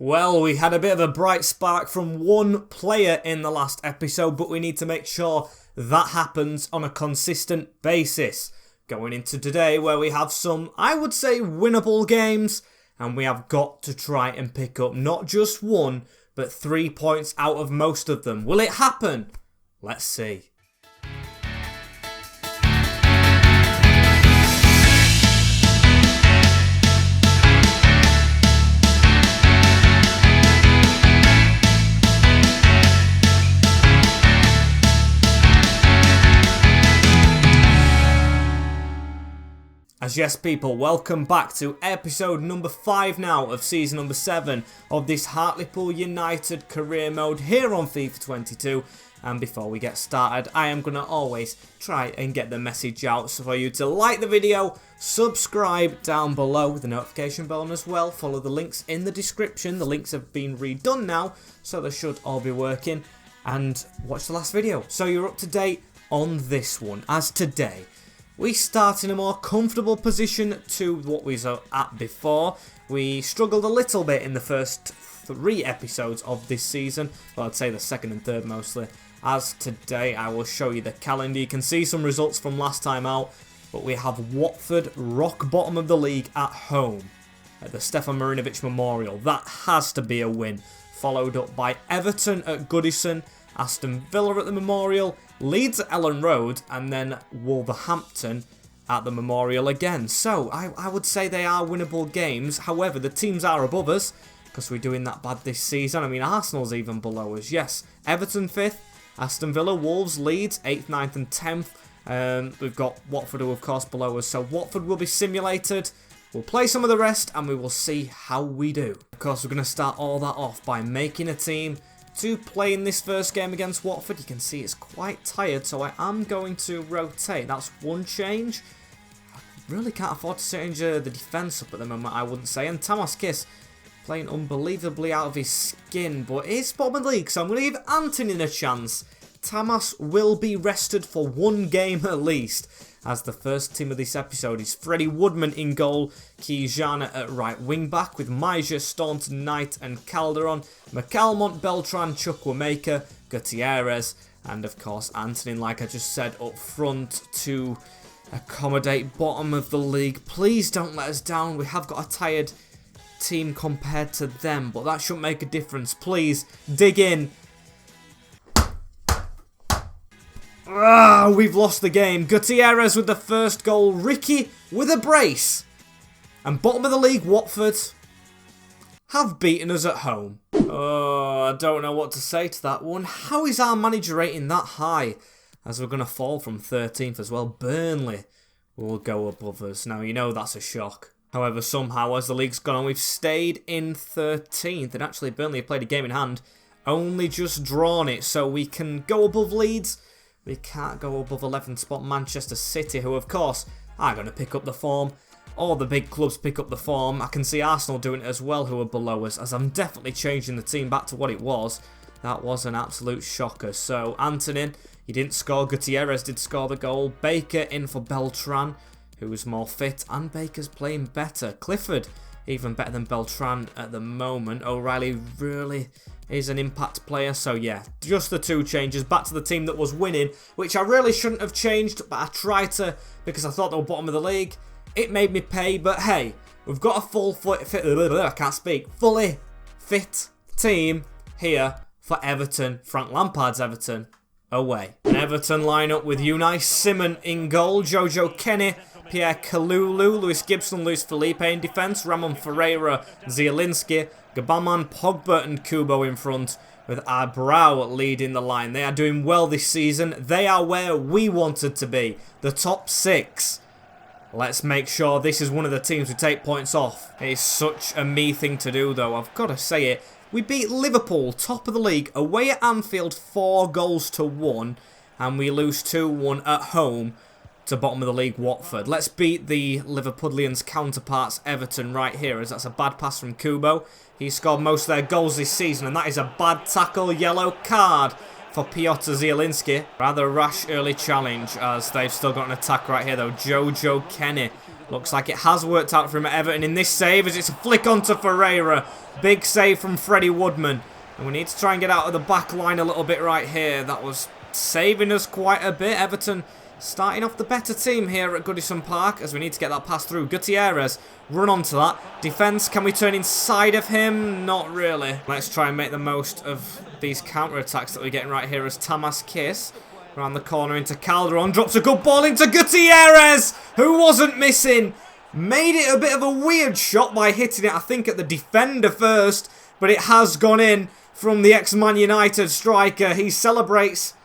Well, we had a bit of a bright spark from one player in the last episode, but we need to make sure that happens on a consistent basis. Going into today where we have some, I would say, winnable games, and we have got to try and pick up not just one, but 3 points out of most of them. Will it happen? Let's see. As yes people, welcome back to episode number 5 now of season number 7 of this Hartlepool United career mode here on FIFA 22. And before we get started, I am going to always try and get the message out so for you to like the video, subscribe down below with the notification bell on as well, follow the links in the description. The links have been redone now, so they should all be working, and watch the last video so you're up to date on this one. As today, we start in a more comfortable position to what we were at before. We struggled a little bit in the first 3 episodes of this season. Well, I'd say the second and third mostly. As today, I will show you the calendar. You can see some results from last time out. But we have Watford, rock bottom of the league, at home at the Stefan Marinovic Memorial. That has to be a win. Followed up by Everton at Goodison, Aston Villa at the Memorial, Leeds at Ellen Road, and then Wolverhampton at the Memorial again. So, I would say they are winnable games. However, the teams are above us, because we're doing that bad this season. I mean, Arsenal's even below us. Yes, Everton 5th, Aston Villa, Wolves, Leeds 8th, 9th and 10th. We've got Watford, who of course below us. So Watford will be simulated. We'll play some of the rest, and we will see how we do. Of course, we're going to start all that off by making a team to play in this first game against Watford. You can see it's quite tired, so I am going to rotate. That's one change. I really can't afford to change the defence up at the moment, I wouldn't say. And Tamas Kiss playing unbelievably out of his skin, but it's bottom of the league, so I'm going to give Antonin a chance. Tamas will be rested for one game at least, as the first team of this episode is Freddie Woodman in goal, Kijana at right wing back with Maja, Staunton, Knight and Calderon, McAlmont, Beltran, Chukwuemeka, Gutierrez, and of course Antonin, like I just said, up front to accommodate bottom of the league. Please don't let us down. We have got a tired team compared to them, but that shouldn't make a difference. Please dig in. We've lost the game. Gutierrez with the first goal. Ricky with a brace. And bottom of the league, Watford have beaten us at home. Oh, I don't know what to say to that one. How is our manager rating that high? As we're going to fall from 13th as well. Burnley will go above us. Now, you know that's a shock. However, somehow, as the league's gone on, we've stayed in 13th. And actually, Burnley have played a game in hand. Only just drawn it. So we can go above Leeds. We can't go above 11th spot Manchester City, who of course are going to pick up the form. All the big clubs pick up the form. I can see Arsenal doing it as well, who are below us, as I'm definitely changing the team back to what it was. That was an absolute shocker. So Antonin, he didn't score. Gutierrez did score the goal. Baker in for Beltran, who was more fit, and Baker's playing better. Clifford, even better than Beltran at the moment. O'Reilly really is an impact player, so yeah, just the 2 changes. Back to the team that was winning, which I really shouldn't have changed, but I tried to because I thought they were bottom of the league. It made me pay, but hey, we've got a fully fit team here for Everton, Frank Lampard's Everton, away. An Everton lineup with Unai Simon in goal, Jojo Kenny, Pierre Kalulu, Lewis Gibson, Luis Felipe in defence, Ramon Ferreira, Zielinski, Gabaman, Pogba and Kubo in front, with Abrao leading the line. They are doing well this season. They are where we wanted to be, the top 6. Let's make sure this is one of the teams we take points off. It is such a me thing to do though, I've got to say it. We beat Liverpool, top of the league, away at Anfield 4-1, and we lose 2-1 at home to bottom of the league Watford. Let's beat the Liverpudlians' counterparts Everton right here, as that's a bad pass from Kubo. He scored most of their goals this season, and that is a bad tackle, yellow card for Piotr Zielinski. Rather rash early challenge, as they've still got an attack right here though. Jojo Kenny Looks like it has worked out for him at Everton in this save as it's a flick onto Ferreira. Big save from Freddie Woodman. And we need to try and get out of the back line a little bit right here. That was saving us quite a bit. Everton starting off the better team here at Goodison Park as we need to get that pass through. Gutierrez, run onto that. Defence, can we turn inside of him? Not really. Let's try and make the most of these counter-attacks that we're getting right here as Tamas Kiss around the corner into Calderon. Drops a good ball into Gutierrez, who wasn't missing. Made it a bit of a weird shot by hitting it, I think, at the defender first. But it has gone in from the ex-Man United striker. He celebrates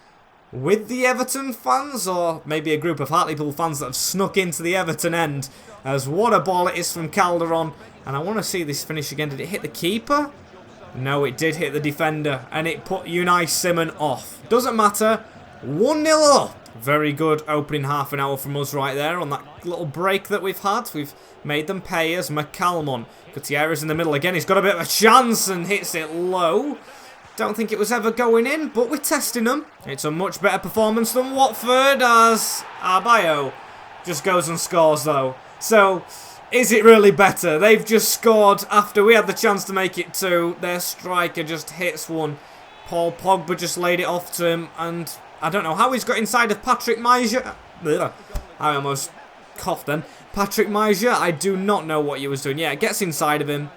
with the Everton fans, or maybe a group of Hartlepool fans that have snuck into the Everton end. As what a ball it is from Calderon. And I want to see this finish again. Did it hit the keeper? No, it did hit the defender. And it put Unai Simon off. Doesn't matter. 1-0 up. Very good opening half an hour from us right there on that little break that we've had. We've made them pay as McCalmon. Gutierrez in the middle again. He's got a bit of a chance and hits it low. Don't think it was ever going in, but we're testing them. It's a much better performance than Watford as Arbayo just goes and scores though. So, is it really better? They've just scored after we had the chance to make it 2. Their striker just hits one. Paul Pogba just laid it off to him, and I don't know how he's got inside of Patrick Maja. I almost coughed then. Patrick Maja, I do not know what he was doing. Yeah, it gets inside of him.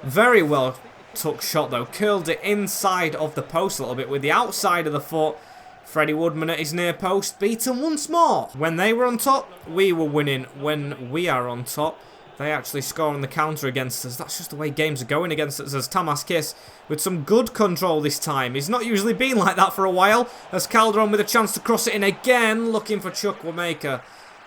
Very well took shot though. Curled it inside of the post a little bit with the outside of the foot. Freddie Woodman at his near post. Beaten once more. When they were on top, we were winning. When we are on top, they actually score on the counter against us. That's just the way games are going against us as Tamas Kiss with some good control this time. He's not usually been like that for a while. As Calderon with a chance to cross it in again. Looking for Chukwuemeka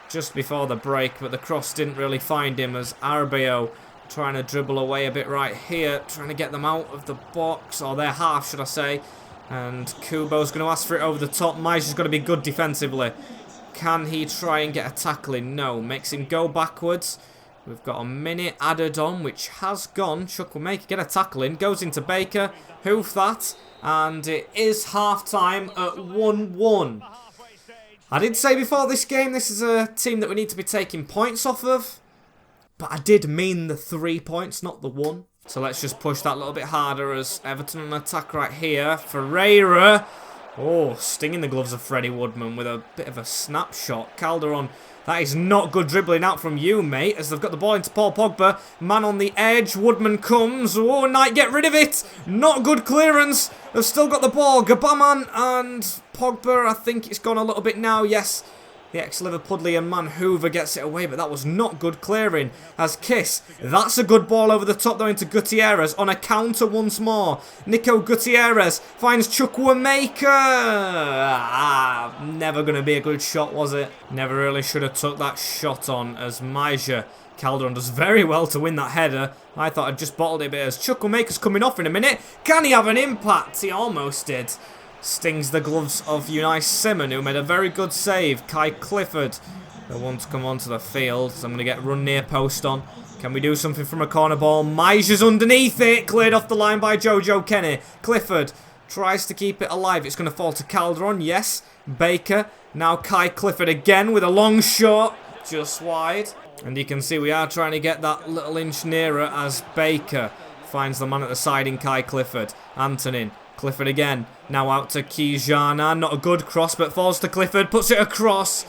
just before the break. But the cross didn't really find him as Arbayo trying to dribble away a bit right here. Trying to get them out of the box. Or their half, should I say. And Kubo's going to ask for it over the top. Maja's got to be good defensively. Can he try and get a tackle in? No. Makes him go backwards. We've got a minute added on, which has gone. Chukwuemeka get a tackle in. Goes into Baker. Hoof that. And it is half-time at 1-1. I did say before this game, this is a team that we need to be taking points off of. But I did mean the 3 points, not the 1. So let's just push that a little bit harder as Everton on attack right here. Ferreira. Oh, stinging the gloves of Freddie Woodman with a bit of a snapshot. Calderon. That is not good dribbling out from you, mate, as they've got the ball into Paul Pogba. Man on the edge. Woodman comes. Oh, Knight, get rid of it. Not good clearance. They've still got the ball. Gabaman and Pogba. I think it's gone a little bit now. Yes. The ex-Liverpudlian man Hoover gets it away, but that was not good clearing. As Kiss, that's a good ball over the top though into Gutierrez on a counter once more. Nico Gutierrez finds Chukwuemeka. Never going to be a good shot, was it? Never really should have took that shot on as Maja. Calderon does very well to win that header. I thought I'd just bottled it a bit as Chukwuemeka's coming off in a minute. Can he have an impact? He almost did. Stings the gloves of Unai Simon, who made a very good save. Kai Clifford, the one to come onto the field. So I'm going to get run near post on. Can we do something from a corner ball? Maja's underneath it. Cleared off the line by Jojo Kenny. Clifford tries to keep it alive. It's going to fall to Calderon. Yes. Baker. Now Kai Clifford again with a long shot. Just wide. And you can see we are trying to get that little inch nearer as Baker finds the man at the side in Kai Clifford. Antonin. Clifford again. Now out to Kijana. Not a good cross, but falls to Clifford. Puts it across.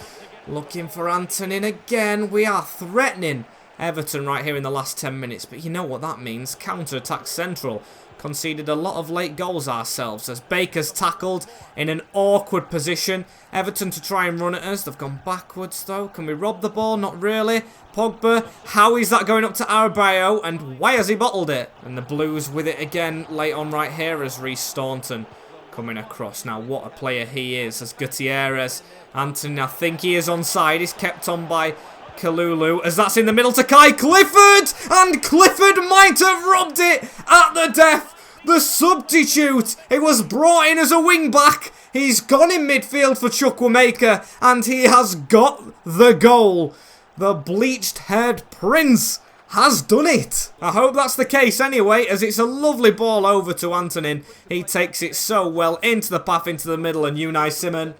Looking for Antonin again. We are threatening Everton right here in the last 10 minutes. But you know what that means. Counter-attack central. Conceded a lot of late goals ourselves as Baker's tackled in an awkward position. Everton to try and run at us. They've gone backwards though. Can we rob the ball? Not really. Pogba. How is that going up to Arbayo? And why has he bottled it? And the Blues with it again late on right here as Reece Staunton coming across. Now what a player he is as Gutierrez. Anthony, I think he is onside. He's kept on by Kalulu as that's in the middle to Kai Clifford, and Clifford might have robbed it at the death. The substitute, it was brought in as a wing back. He's gone in midfield for Chukwuemeka and he has got the goal. The bleached haired prince has done it. I hope that's the case anyway, as it's a lovely ball over to Antonin. He takes it so well into the path into the middle, and Unai Simon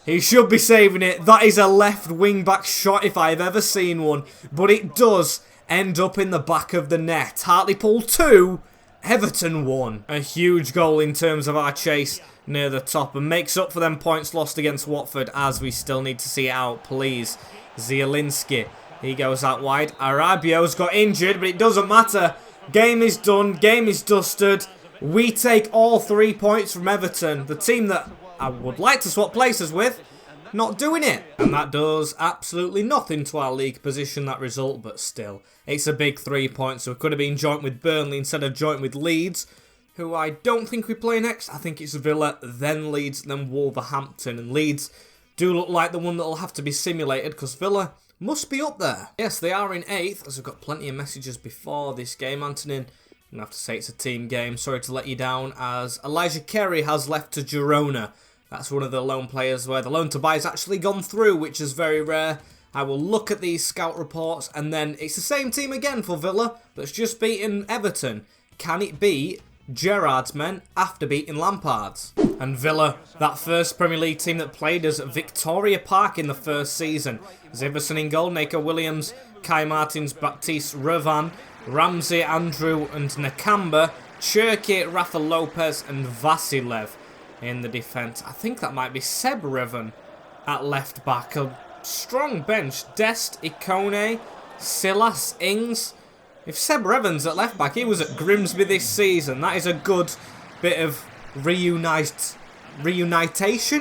He should be saving it. That is a left wing back shot if I've ever seen one. But it does end up in the back of the net. Hartlepool 2, Everton 1. A huge goal in terms of our chase near the top, and makes up for them points lost against Watford, as we still need to see it out, please. Zielinski, he goes out wide. Arabio's got injured, but it doesn't matter. Game is done. Game is dusted. We take all 3 points from Everton, the team that I would like to swap places with. Not doing it. And that does absolutely nothing to our league position, that result, but still. It's a big 3 points, so it could have been joint with Burnley instead of joint with Leeds, who I don't think we play next. I think it's Villa, then Leeds, then Wolverhampton. And Leeds do look like the one that will have to be simulated, because Villa must be up there. Yes, they are in 8th, as I've got plenty of messages before this game. Antonin, I'm going to have to say it's a team game. Sorry to let you down, as Elijah Carey has left to Girona. That's one of the loan players where the loan to buy has actually gone through, which is very rare. I will look at these scout reports, and then it's the same team again for Villa that's just beaten Everton. Can it be Gerrard's men after beating Lampard's? And Villa, that first Premier League team that played us at Victoria Park in the first season. Ziverson in goal, Nico Williams, Kai Martins, Baptiste Revan, Ramsey, Andrew and Nakamba, Cherki, Rafa Lopez and Vasilev in the defence. I think that might be Seb Revan at left back. A strong bench. Dest, Ikone, Silas, Ings. If Seb Revan's at left back, he was at Grimsby this season. That is a good bit of reunitation,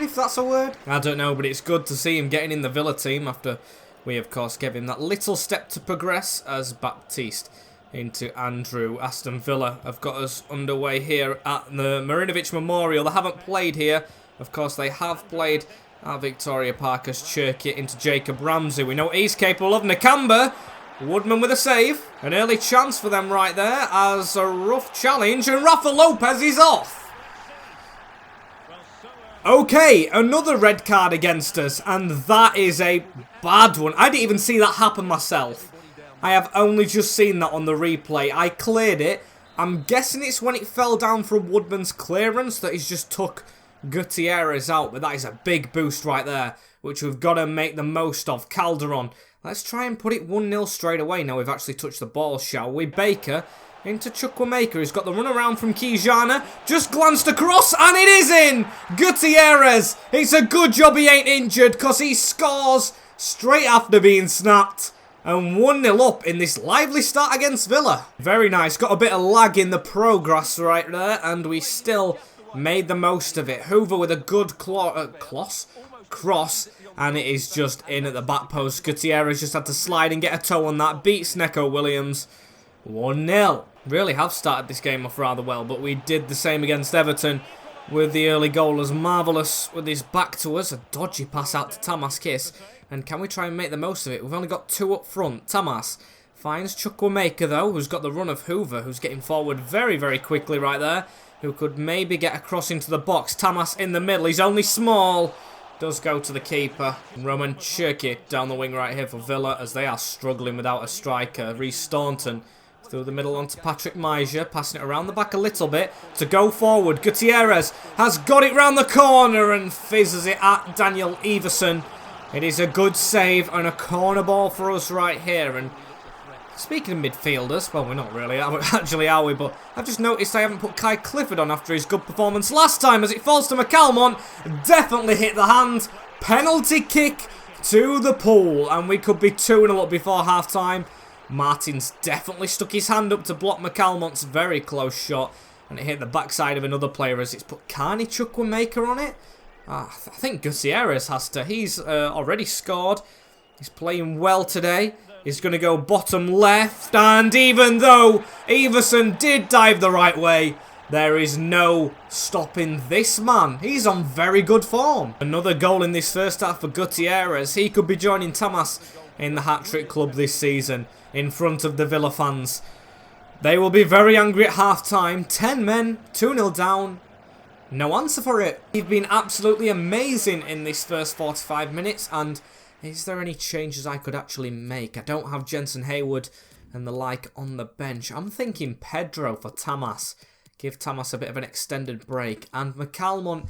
if that's a word. I don't know, but it's good to see him getting in the Villa team after we, of course, gave him that little step to progress as Baptiste into Andrew. Aston Villa have got us underway here at the Marinovic Memorial. They haven't played here. Of course, they have played at Victoria Park as Cherki into Jacob Ramsey. We know what he's capable of. Nakamba, Woodman with a save. An early chance for them right there as a rough challenge, and Rafa Lopez is off. Okay, another red card against us, and that is a bad one. I didn't even see that happen myself. I have only just seen that on the replay. I cleared it. I'm guessing it's when it fell down from Woodman's clearance that he's just took Gutierrez out. But that is a big boost right there, which we've got to make the most of. Calderon, let's try and put it 1-0 straight away. Now we've actually touched the ball, shall we? Baker into Chukwuemeka, who's got the run around from Kijana. Just glanced across, and it is in! Gutierrez! It's a good job he ain't injured, because he scores straight after being snapped. And 1-0 up in this lively start against Villa. Very nice. Got a bit of lag in the progress right there. And we still made the most of it. Hoover with a good cross. And it is just in at the back post. Gutierrez just had to slide and get a toe on that. Beats Neco Williams. 1-0. Really have started this game off rather well. But we did the same against Everton with the early goal. As marvellous with his back to us. A dodgy pass out to Tamas Kiss. And can we try and make the most of it? We've only got 2 up front. Tamas finds Chukwuemeka, though, who's got the run of Hoover, who's getting forward very, very quickly right there, who could maybe get across into the box. Tamas in the middle. He's only small. Does go to the keeper. Roman Cherki down the wing right here for Villa, as they are struggling without a striker. Rhys Staunton through the middle onto Patrick Meisjer, passing it around the back a little bit to go forward. Gutierrez has got it round the corner and fizzes it at Daniel Everson. It is a good save and a corner ball for us right here. And speaking of midfielders, well, we're not really, actually, are we? But I've just noticed I haven't put Kai Clifford on after his good performance last time, as it falls to McCalmont. Definitely hit the hand. Penalty kick to the pool, and we could be 2-0 up before half-time. Martins definitely stuck his hand up to block McCalmont's very close shot, and it hit the backside of another player as it's put Carney Chukwuemeka on it. I think Gutierrez has to. He's already scored. He's playing well today. He's going to go bottom left. And even though Everson did dive the right way, there is no stopping this man. He's on very good form. Another goal in this first half for Gutierrez. He could be joining Tamas in the hat-trick club this season in front of the Villa fans. They will be very angry at half-time. 10 men, 2-0 down. No answer for it. We've been absolutely amazing in this first 45 minutes, and is there any changes I could actually make? I don't have Jensen Hayward and the like on the bench. I'm thinking Pedro for Tamas. Give Tamas a bit of an extended break. And McCalmont,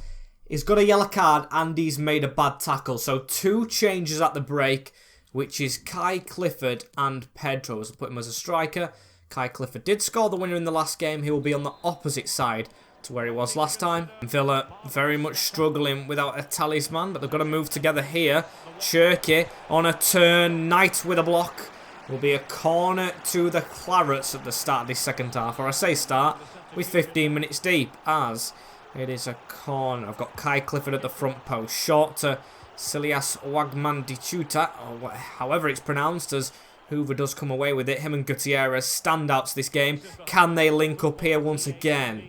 He's got a yellow card and he's made a bad tackle. So 2 changes at the break, which is Kai Clifford and Pedro. So put him as a striker. Kai Clifford did score the winner in the last game. He will be on the opposite side to where he was last time. Villa very much struggling without a talisman, but they've got to move together here. Cherky on a turn. Knight with a block. Will be a corner to the Clarets at the start of this second half. Or I say start, with 15 minutes deep, as it is a corner. I've got Kai Clifford at the front post. Short to Silias Wagmandichuta, or however it's pronounced, as Hoover does come away with it. Him and Gutierrez standouts this game. Can they link up here once again?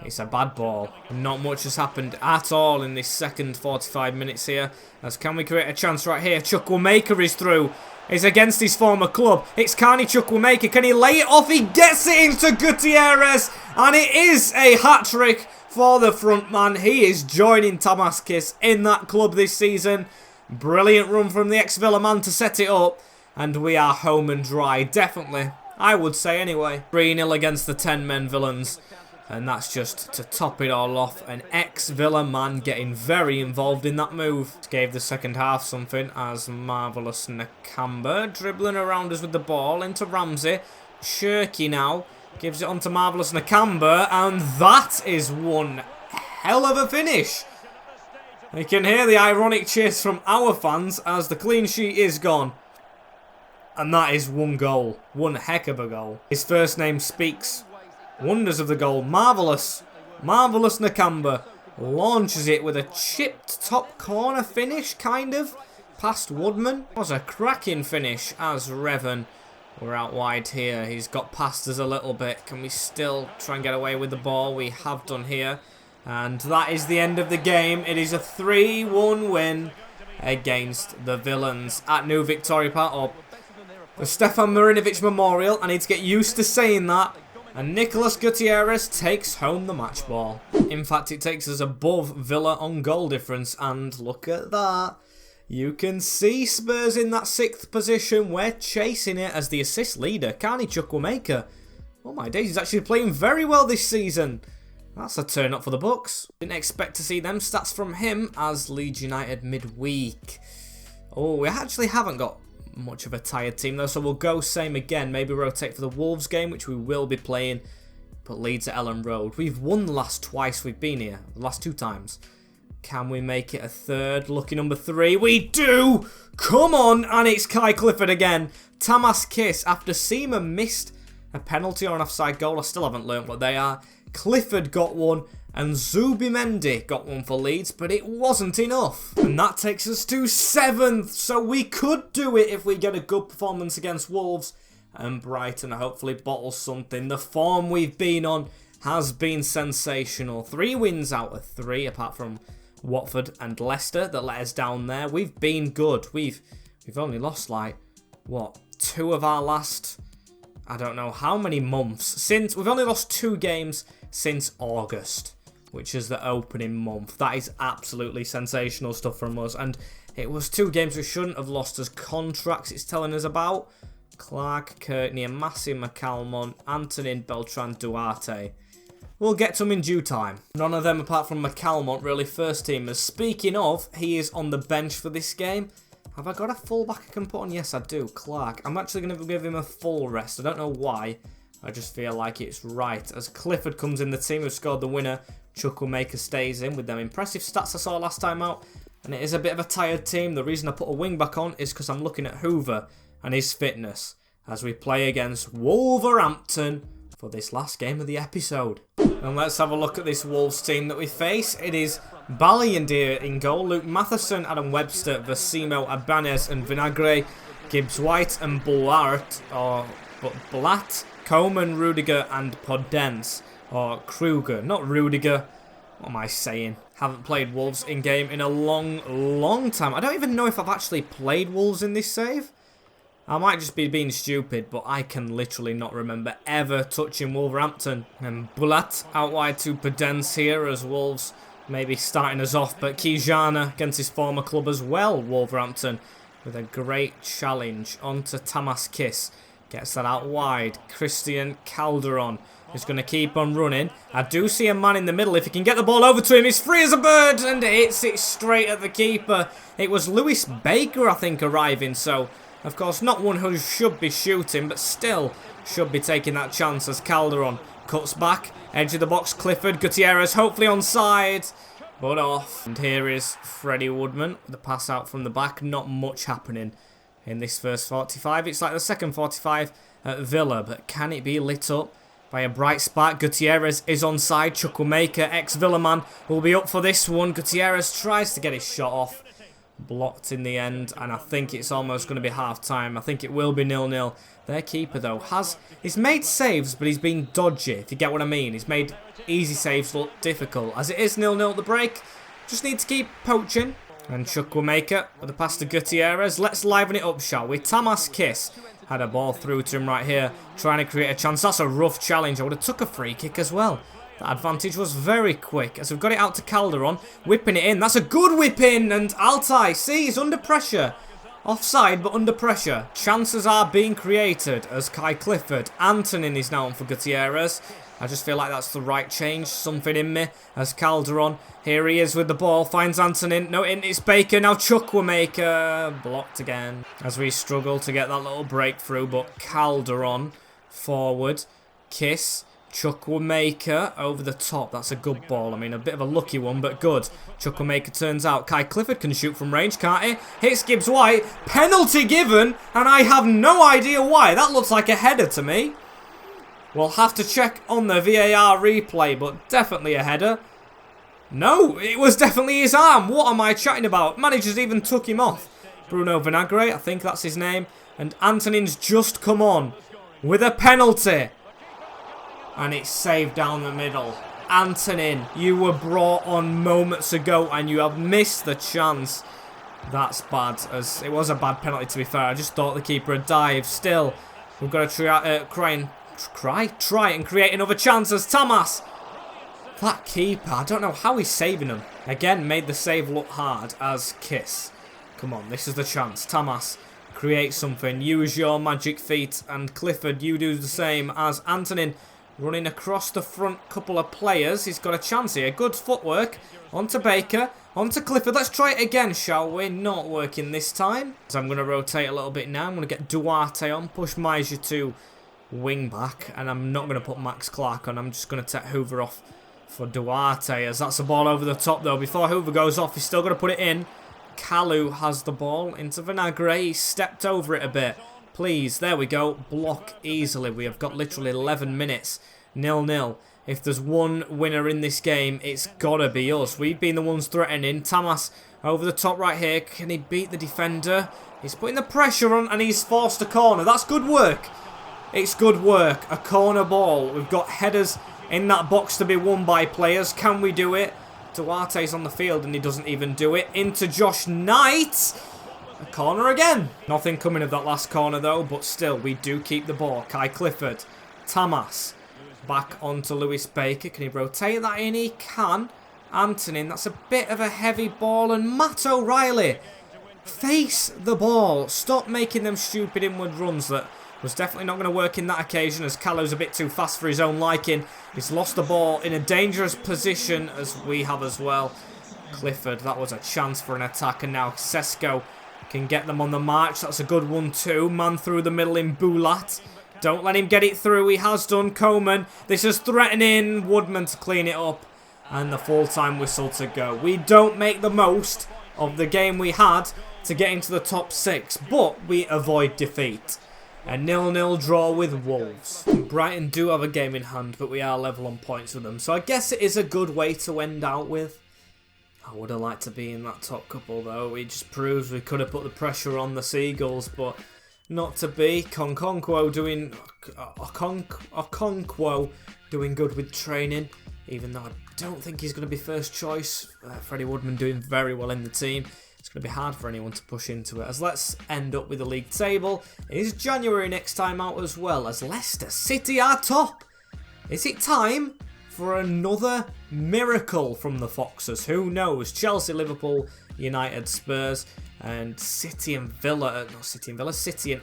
It's a bad ball. Not much has happened at all in this second 45 minutes here. As can we create a chance right here? Chukwuemeka is through. It's against his former club. It's Carney Chukwuemeka. Can he lay it off? He gets it into Gutierrez. And it is a hat-trick for the front man. He is joining Tamaskis in that club this season. Brilliant run from the ex-Villa man to set it up. And we are home and dry. Definitely. I would say anyway. 3-0 against the 10-men villains. And that's just to top it all off. An ex-Villa man getting very involved in that move. Gave the second half something as Marvellous Nakamba dribbling around us with the ball into Ramsey. Shirky now gives it on to Marvellous Nakamba. And that is one hell of a finish. You can hear the ironic cheers from our fans as the clean sheet is gone. And that is one goal. One heck of a goal. His first name speaks wonders of the goal. Marvellous. Marvellous Nakamba launches it with a chipped top corner finish, kind of, past Woodman. It was a cracking finish as Revan. We're out wide here. He's got past us a little bit. Can we still try and get away with the ball? We have done here. And that is the end of the game. It is a 3-1 win against the Villains at New Victoria Park, or the Stefan Marinovic Memorial. I need to get used to saying that. And Nicolas Gutierrez takes home the match ball. In fact, it takes us above Villa on goal difference. And look at that. You can see Spurs in that 6th position. We're chasing it as the assist leader, Carney Chukwuemeka. Oh my days, he's actually playing very well this season. That's a turn up for the Bucks. Didn't expect to see them stats from him as Leeds United midweek. Oh, we actually haven't got much of a tired team though, so we'll go same again. Maybe rotate for the Wolves game, which we will be playing. But Leeds at Ellen Road. We've won the last twice we've been here. The last 2 times. Can we make it a third? Lucky number 3. We do! Come on! And it's Kai Clifford again. Tamas Kiss, after Seamer missed a penalty or an offside goal. I still haven't learnt what they are. Clifford got one. And Zubimendi got one for Leeds, but it wasn't enough. And that takes us to 7th. So we could do it if we get a good performance against Wolves. And Brighton hopefully bottle something. The form we've been on has been sensational. 3 wins out of 3, apart from Watford and Leicester that let us down there. We've been good. We've only lost like, what, 2 of our last, I don't know how many months. Since we've only lost 2 games since August, which is the opening month. That is absolutely sensational stuff from us. And it was 2 games we shouldn't have lost as contracts it's telling us about. Clark, Courtney, Amassi, McCalmont, Antonin, Beltran, Duarte. We'll get to them in due time. None of them apart from McCalmont really first teamers. Speaking of, he is on the bench for this game. Have I got a fullback I can put on? Yes, I do. Clark. I'm actually going to give him a full rest. I don't know why. I just feel like it's right. As Clifford comes in the team who scored the winner, Chukwuemeka stays in with them impressive stats I saw last time out. And it is a bit of a tired team. The reason I put a wing back on is because I'm looking at Hoover and his fitness as we play against Wolverhampton for this last game of the episode. And let's have a look at this Wolves team that we face. It is Balliendier in goal, Luke Matheson, Adam Webster, Vasimo, Abanez and Vinagre, Gibbs White and Bullart, or Blatt, Coleman, Rudiger and Podence, or Kruger, not Rudiger. What am I saying? Haven't played Wolves in game in a long time. I don't even know if I've actually played Wolves in this save. I might just be being stupid, but I can literally not remember ever touching Wolverhampton. And Bulat out wide to Podence here as Wolves maybe starting us off. But Kijana against his former club as well, Wolverhampton, with a great challenge onto Tamas Kiss. Gets that out wide. Christian Calderon He's going to keep on running. I do see a man in the middle. If he can get the ball over to him, he's free as a bird and hits it straight at the keeper. It was Lewis Baker, I think, arriving. So, of course, not one who should be shooting, but still should be taking that chance as Calderon cuts back. Edge of the box, Clifford, Gutierrez, hopefully onside, but off. And here is Freddie Woodman, the pass out from the back. Not much happening in this first 45. It's like the second 45 at Villa, but can it be lit up by a bright spark? Gutierrez is onside. Chukwuemeka, ex-Villa man, will be up for this one. Gutierrez tries to get his shot off. Blocked in the end, and I think it's almost going to be half-time. I think it will be 0-0. Their keeper, though, he's made saves, but he's been dodgy, if you get what I mean. He's made easy saves look difficult. As it is 0-0 at the break, just need to keep poaching. And Chukwuemeka with a pass to Gutierrez. Let's liven it up, shall we? Tamas Kiss had a ball through to him right here, trying to create a chance. That's a rough challenge. I would have took a free kick as well. That advantage was very quick as we've got it out to Calderon, whipping it in. That's a good whip in, and Altai, see, he's under pressure. Offside, but under pressure. Chances are being created as Kai Clifford. Antonin is now on for Gutierrez. I just feel like that's the right change. Something in me as Calderon. Here he is with the ball. Finds Antonin. No, it's Baker. Now Chukwuemeka. Blocked again as we struggle to get that little breakthrough. But Calderon forward. Kiss. Chukwuemeka over the top. That's a good ball. I mean, a bit of a lucky one, but good. Chukwuemeka turns out. Kai Clifford can shoot from range, can't he? Hits Gibbs White. Penalty given, and I have no idea why. That looks like a header to me. We'll have to check on the VAR replay, but definitely a header. No, it was definitely his arm. What am I chatting about? Managers even took him off. Bruno Vinagre, I think that's his name. And Antonin's just come on with a penalty. And it's saved down the middle. Antonin, you were brought on moments ago and you have missed the chance. That's bad, as it was a bad penalty to be fair. I just thought the keeper had dived. Still, we've got to try and create another chance as Tamas. That keeper, I don't know how he's saving them. Again, made the save look hard as Kiss. Come on, this is the chance. Tamas, create something. Use your magic feet. And Clifford, you do the same as Antonin. Running across the front couple of players. He's got a chance here. Good footwork. Onto Baker. Onto Clifford. Let's try it again, shall we? Not working this time. So I'm going to rotate a little bit now. I'm going to get Duarte on. Push Meisjer to wing back. And I'm not going to put Max Clark on. I'm just going to take Hoover off for Duarte. As that's a ball over the top, though. Before Hoover goes off, he's still going to put it in. Kalu has the ball into Vinagre. He stepped over it a bit. Please, there we go. Block easily. We have got literally 11 minutes. 0-0. If there's one winner in this game, it's got to be us. We've been the ones threatening. Tamas over the top right here. Can he beat the defender? He's putting the pressure on and he's forced a corner. That's good work. It's good work. A corner ball. We've got headers in that box to be won by players. Can we do it? Duarte's on the field and he doesn't even do it. Into Josh Knight. A corner again. Nothing coming of that last corner though, but still, we do keep the ball. Kai Clifford. Tamas. Back onto Lewis Baker. Can he rotate that in? He can. Antonin, that's a bit of a heavy ball. And Matt O'Reilly. Face the ball. Stop making them stupid inward runs. That was definitely not going to work in that occasion as Kalu's a bit too fast for his own liking. He's lost the ball in a dangerous position as we have as well. Clifford, that was a chance for an attack. And now Sesko can get them on the march. That's a good one too. Man through the middle in Bulat. Don't let him get it through. He has done. Coman. This is threatening Woodman to clean it up. And the full-time whistle to go. We don't make the most of the game we had to get into the top 6. But we avoid defeat. A 0-0 draw with Wolves. Brighton do have a game in hand, but we are level on points with them. So I guess it is a good way to end out with. I would have liked to be in that top couple though. We just proved we could have put the pressure on the Seagulls, but not to be. Okonkwo doing good with training, even though I don't think he's going to be first choice. Freddie Woodman doing very well in the team. It's going to be hard for anyone to push into it. As let's end up with the league table. It is January next time out as well, as Leicester City are top. Is it time for another miracle from the Foxes? Who knows? Chelsea, Liverpool, United, Spurs, and City and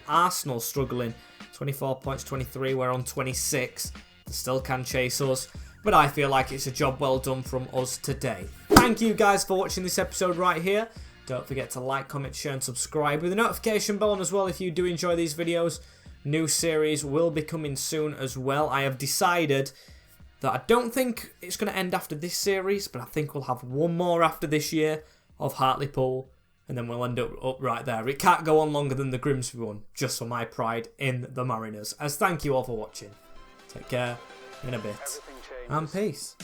Arsenal struggling. 24 points, 23, we're on 26. They still can chase us. But I feel like it's a job well done from us today. Thank you guys for watching this episode right here. Don't forget to like, comment, share and subscribe with the notification bell on as well if you do enjoy these videos. New series will be coming soon as well. I have decided that I don't think it's going to end after this series, but I think we'll have one more after this year of Hartlepool, and then we'll end up right there. It can't go on longer than the Grimsby one, just for my pride in the Mariners. As thank you all for watching. Take care, in a bit, and peace.